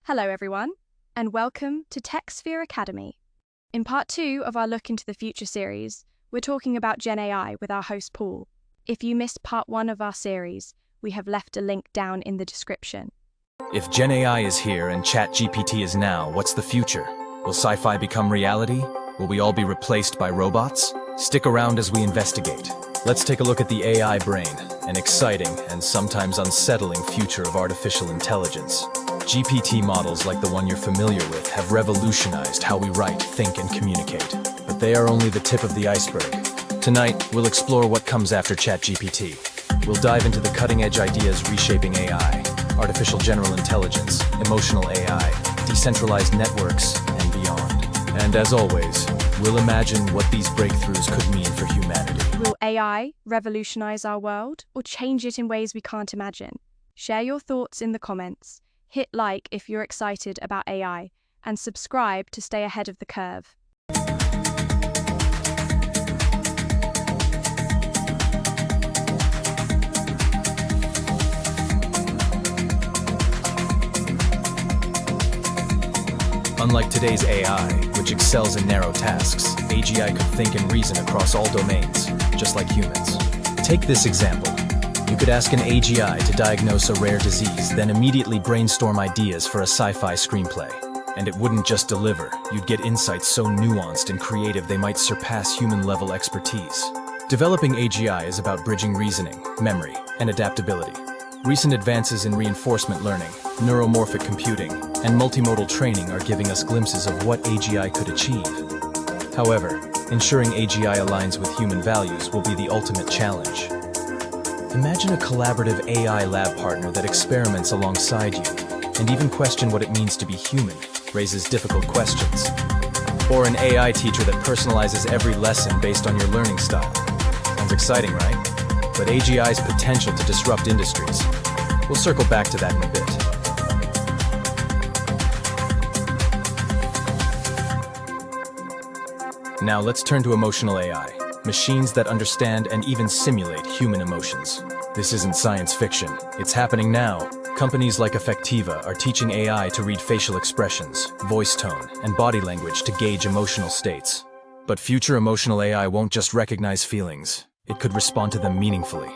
Hello everyone, and welcome to TechSphere Academy. In part 2 of our Look into the Future series, we're talking about Gen AI with our host Paul. If you missed part 1 of our series, we have left a link down in the description. If Gen AI is here and Chat GPT is now, what's the future? Will sci-fi become reality? Will we all be replaced by robots? Stick around as we investigate. Let's take a look at the AI brain, an exciting and sometimes unsettling future of artificial intelligence. GPT models like the one you're familiar with have revolutionized how we write, think, and communicate. But they are only the tip of the iceberg. Tonight, we'll explore what comes after ChatGPT. We'll dive into the cutting-edge ideas reshaping AI, artificial general intelligence, emotional AI, decentralized networks, and beyond. And as always, we'll imagine what these breakthroughs could mean for humanity. Will AI revolutionize our world or change it in ways we can't imagine? Share your thoughts in the comments. Hit like if you're excited about AI, and subscribe to stay ahead of the curve. Unlike today's AI, which excels in narrow tasks, AGI could think and reason across all domains, just like humans. Take this example. You could ask an AGI to diagnose a rare disease, then immediately brainstorm ideas for a sci-fi screenplay. And it wouldn't just deliver, you'd get insights so nuanced and creative they might surpass human-level expertise. Developing AGI is about bridging reasoning, memory, and adaptability. Recent advances in reinforcement learning, neuromorphic computing, and multimodal training are giving us glimpses of what AGI could achieve. However, ensuring AGI aligns with human values will be the ultimate challenge. Imagine a collaborative AI lab partner that experiments alongside you, and even question what it means to be human, raises difficult questions. Or an AI teacher that personalizes every lesson based on your learning style. Sounds exciting, right? But AGI's potential to disrupt industries. We'll circle back to that in a bit. Now let's turn to emotional AI. Machines that understand and even simulate human emotions. This isn't science fiction, it's happening now. Companies like Affectiva are teaching AI to read facial expressions, voice tone, and body language to gauge emotional states. But future emotional AI won't just recognize feelings, it could respond to them meaningfully.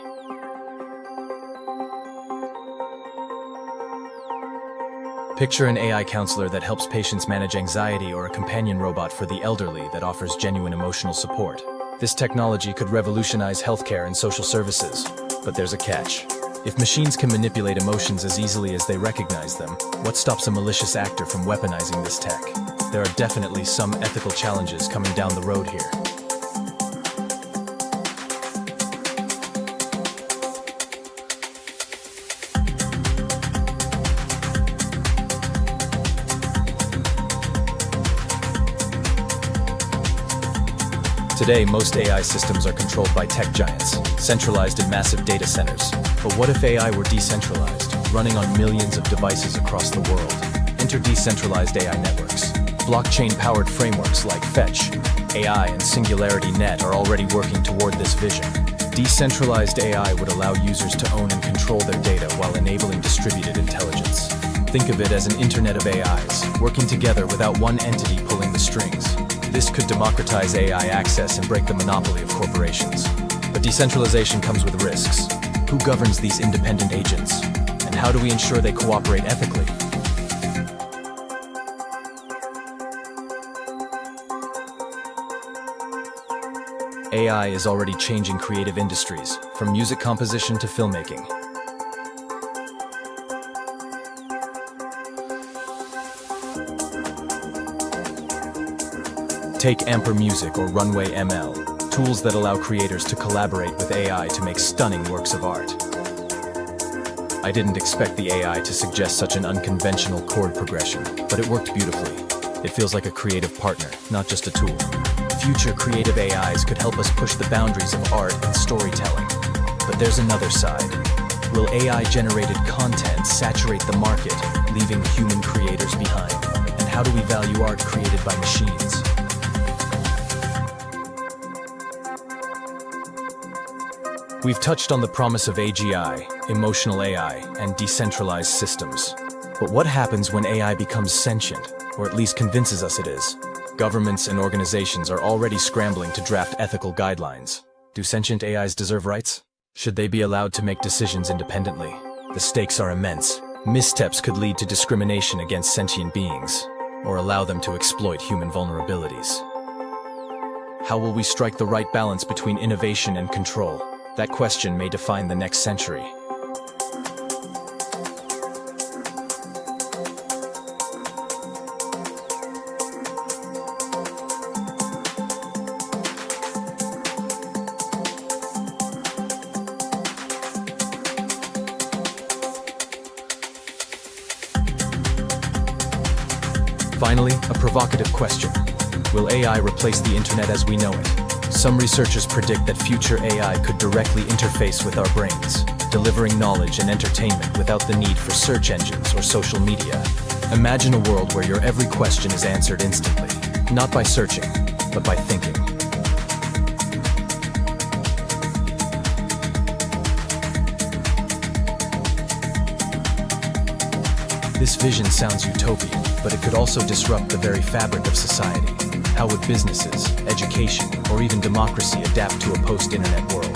Picture an AI counselor that helps patients manage anxiety, or a companion robot for the elderly that offers genuine emotional support. This technology could revolutionize healthcare and social services, but there's a catch. If machines can manipulate emotions as easily as they recognize them, what stops a malicious actor from weaponizing this tech? There are definitely some ethical challenges coming down the road here. Today, most AI systems are controlled by tech giants, centralized in massive data centers. But what if AI were decentralized, running on millions of devices across the world? Enter decentralized AI networks. Blockchain-powered frameworks like Fetch, AI, and Singularity Net are already working toward this vision. Decentralized AI would allow users to own and control their data while enabling distributed intelligence. Think of it as an internet of AIs, working together without one entity pulling the strings. This could democratize AI access and break the monopoly of corporations. But decentralization comes with risks. Who governs these independent agents? And how do we ensure they cooperate ethically? AI is already changing creative industries, from music composition to filmmaking. Take Amper Music or Runway ML, tools that allow creators to collaborate with AI to make stunning works of art. I didn't expect the AI to suggest such an unconventional chord progression, but it worked beautifully. It feels like a creative partner, not just a tool. Future creative AIs could help us push the boundaries of art and storytelling. But there's another side. Will AI-generated content saturate the market, leaving human creators behind? And how do we value art created by machines? We've touched on the promise of AGI, emotional AI, and decentralized systems. But what happens when AI becomes sentient, or at least convinces us it is? Governments and organizations are already scrambling to draft ethical guidelines. Do sentient AIs deserve rights? Should they be allowed to make decisions independently? The stakes are immense. Missteps could lead to discrimination against sentient beings, or allow them to exploit human vulnerabilities. How will we strike the right balance between innovation and control? That question may define the next century. Finally, a provocative question. Will AI replace the internet as we know it? Some researchers predict that future AI could directly interface with our brains, delivering knowledge and entertainment without the need for search engines or social media. Imagine a world where your every question is answered instantly, not by searching, but by thinking. This vision sounds utopian, but it could also disrupt the very fabric of society. How would businesses, education, or even democracy adapt to a post-internet world?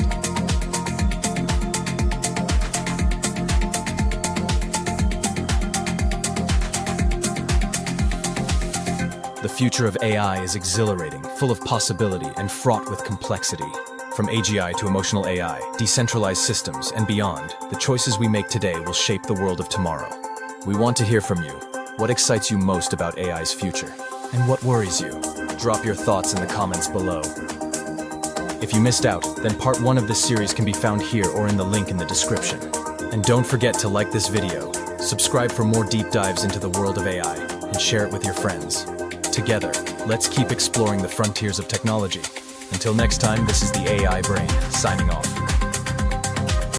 The future of AI is exhilarating, full of possibility, and fraught with complexity. From AGI to emotional AI, decentralized systems, and beyond, the choices we make today will shape the world of tomorrow. We want to hear from you. What excites you most about AI's future? And what worries you? Drop your thoughts in the comments below. If you missed out, then part 1 of this series can be found here or in the link in the description. And don't forget to like this video, subscribe for more deep dives into the world of AI, and share it with your friends. Together, let's keep exploring the frontiers of technology. Until next time, this is the AI Brain, signing off.